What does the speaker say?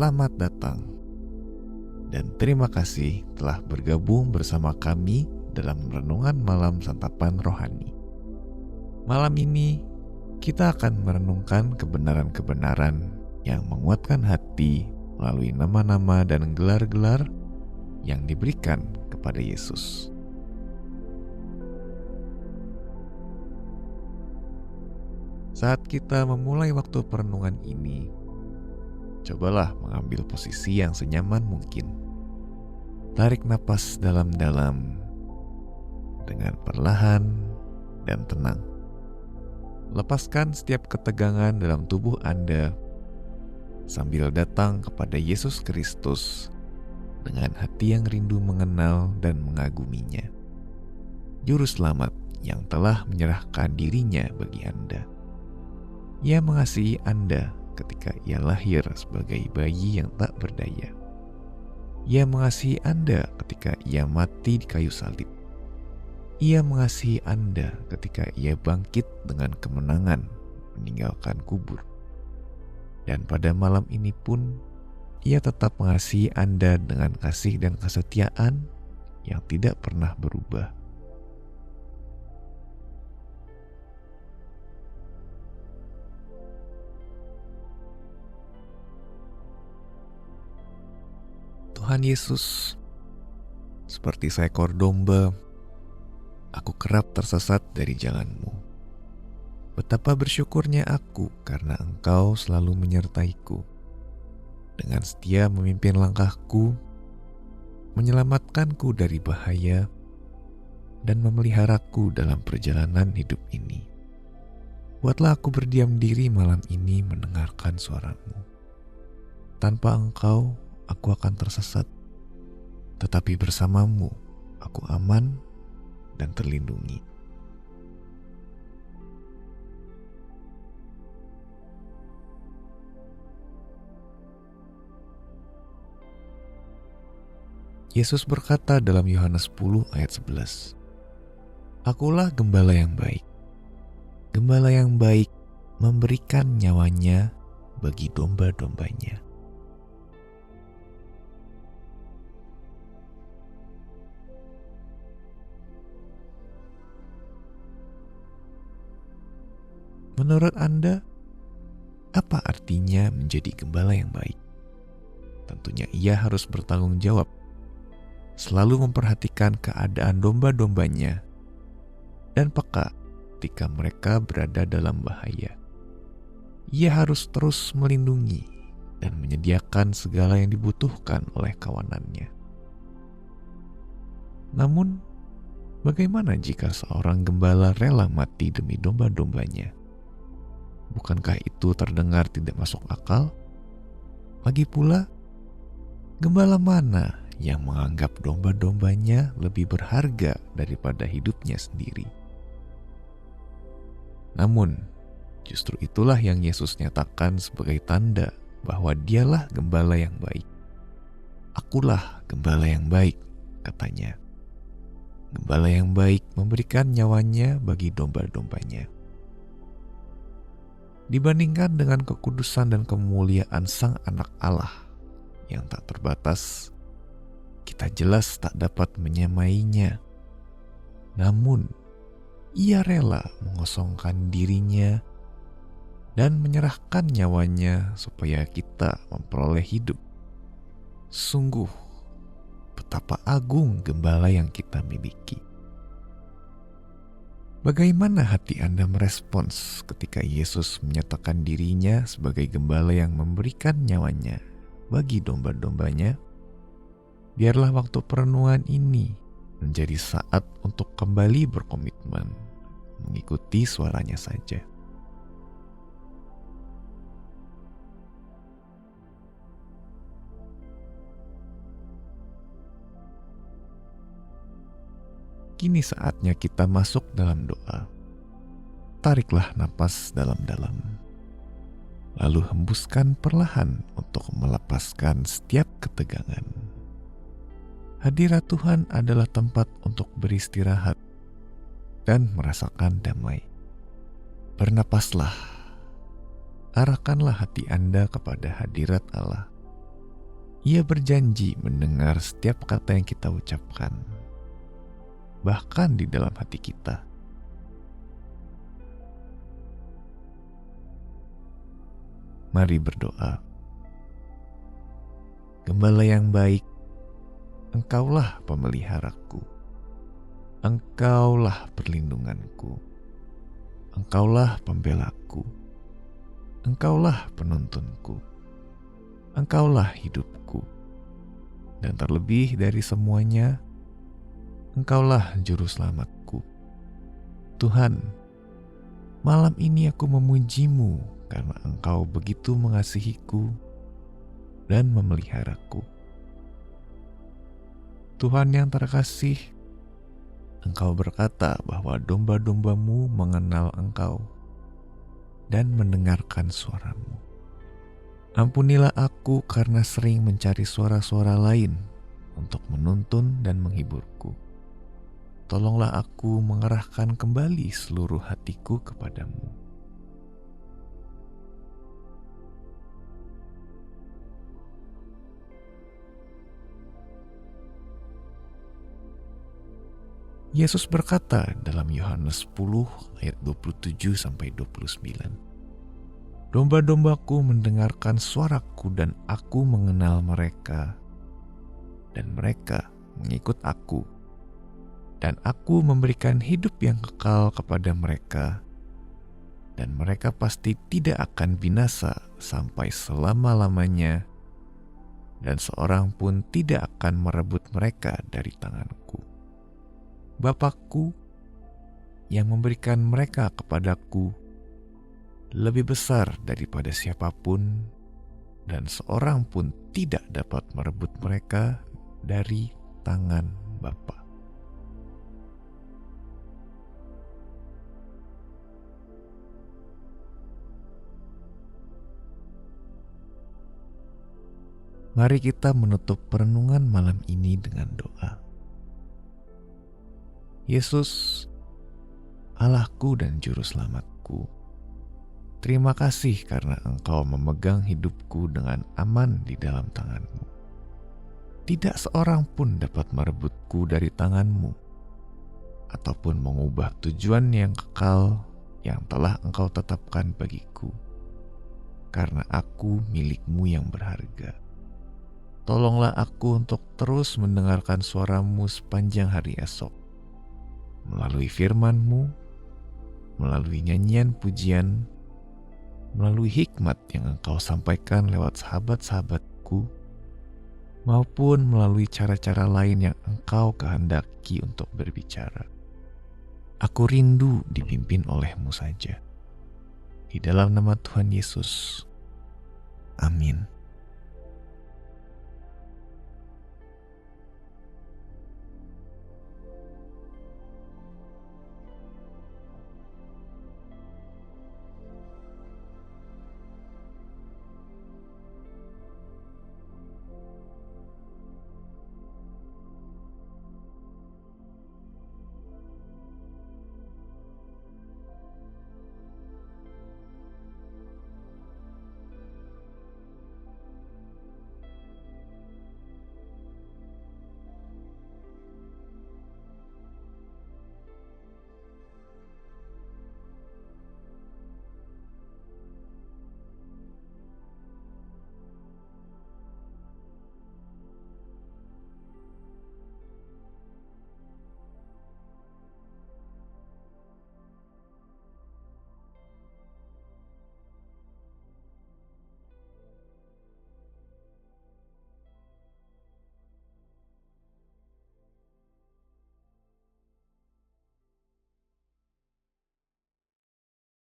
Selamat datang dan terima kasih telah bergabung bersama kami dalam renungan malam santapan rohani. Malam ini kita akan merenungkan kebenaran-kebenaran yang menguatkan hati melalui nama-nama dan gelar-gelar yang diberikan kepada Yesus. Saat kita memulai waktu perenungan ini, cobalah mengambil posisi yang senyaman mungkin. Tarik napas dalam-dalam dengan perlahan dan tenang. Lepaskan setiap ketegangan dalam tubuh Anda sambil datang kepada Yesus Kristus dengan hati yang rindu mengenal dan mengaguminya, Juru Selamat yang telah menyerahkan dirinya bagi Anda. Ia mengasihi Anda ketika ia lahir sebagai bayi yang tak berdaya. Ia mengasihi Anda ketika ia mati di kayu salib. Ia mengasihi Anda ketika ia bangkit dengan kemenangan meninggalkan kubur. Dan pada malam ini pun, ia tetap mengasihi Anda dengan kasih dan kesetiaan yang tidak pernah berubah. Tuhan Yesus, seperti seekor domba, aku kerap tersesat dari jalan-Mu. Betapa bersyukurnya aku karena Engkau selalu menyertaiku, dengan setia memimpin langkahku, menyelamatkanku dari bahaya, dan memeliharaku dalam perjalanan hidup ini. Buatlah aku berdiam diri malam ini mendengarkan suara-Mu. Tanpa Engkau, aku akan tersesat, tetapi bersama-Mu, aku aman dan terlindungi. Yesus berkata dalam Yohanes 10 ayat 11, "Akulah gembala yang baik. Gembala yang baik memberikan nyawanya bagi domba-dombanya." Menurut Anda, apa artinya menjadi gembala yang baik? Tentunya ia harus bertanggung jawab, selalu memperhatikan keadaan domba-dombanya, dan peka ketika mereka berada dalam bahaya. Ia harus terus melindungi dan menyediakan segala yang dibutuhkan oleh kawanannya. Namun, bagaimana jika seorang gembala rela mati demi domba-dombanya? Bukankah itu terdengar tidak masuk akal? Lagi pula, gembala mana yang menganggap domba-dombanya lebih berharga daripada hidupnya sendiri? Namun, justru itulah yang Yesus nyatakan sebagai tanda bahwa Dialah gembala yang baik. "Akulah gembala yang baik," katanya. Gembala yang baik memberikan nyawanya bagi domba-dombanya. Dibandingkan dengan kekudusan dan kemuliaan Sang Anak Allah yang tak terbatas, kita jelas tak dapat menyamainya. Namun, Ia rela mengosongkan dirinya dan menyerahkan nyawanya supaya kita memperoleh hidup. Sungguh, betapa agung gembala yang kita miliki. Bagaimana hati Anda merespons ketika Yesus menyatakan dirinya sebagai gembala yang memberikan nyawanya bagi domba-dombanya? Biarlah waktu perenungan ini menjadi saat untuk kembali berkomitmen mengikuti suaranya saja. Kini saatnya kita masuk dalam doa. Tariklah napas dalam-dalam. Lalu hembuskan perlahan untuk melepaskan setiap ketegangan. Hadirat Tuhan adalah tempat untuk beristirahat dan merasakan damai. Bernapaslah. Arahkanlah hati Anda kepada hadirat Allah. Ia berjanji mendengar setiap kata yang kita ucapkan, bahkan di dalam hati kita. Mari berdoa. Gembala yang baik, Engkaulah pemeliharaku. Engkaulah perlindunganku. Engkaulah pembelaku. Engkaulah penuntunku. Engkaulah hidupku. Dan terlebih dari semuanya, Engkaulah juru selamatku. Tuhan, malam ini aku memuji-Mu karena Engkau begitu mengasihiku dan memeliharaku. Tuhan yang terkasih, Engkau berkata bahwa domba-domba-Mu mengenal Engkau dan mendengarkan suara-Mu. Ampunilah aku karena sering mencari suara-suara lain untuk menuntun dan menghiburku. Tolonglah aku mengerahkan kembali seluruh hatiku kepadamu. Yesus berkata dalam Yohanes 10 ayat 27-29, "Domba-dombaku mendengarkan suaraku dan aku mengenal mereka, dan mereka mengikut aku, dan aku memberikan hidup yang kekal kepada mereka, dan mereka pasti tidak akan binasa sampai selama-lamanya, dan seorang pun tidak akan merebut mereka dari tanganku. Bapakku yang memberikan mereka kepadaku lebih besar daripada siapapun, dan seorang pun tidak dapat merebut mereka dari tangan Bapa." Mari kita menutup perenungan malam ini dengan doa. Yesus, Allahku dan Juru Selamatku, terima kasih karena Engkau memegang hidupku dengan aman di dalam tangan-Mu. Tidak seorang pun dapat merebutku dari tangan-Mu, ataupun mengubah tujuan yang kekal yang telah Engkau tetapkan bagiku, karena aku milik-Mu yang berharga. Tolonglah aku untuk terus mendengarkan suara-Mu sepanjang hari esok, melalui firman-Mu, melalui nyanyian pujian, melalui hikmat yang Engkau sampaikan lewat sahabat-sahabatku, maupun melalui cara-cara lain yang Engkau kehendaki untuk berbicara. Aku rindu dipimpin oleh-Mu saja. Di dalam nama Tuhan Yesus. Amin.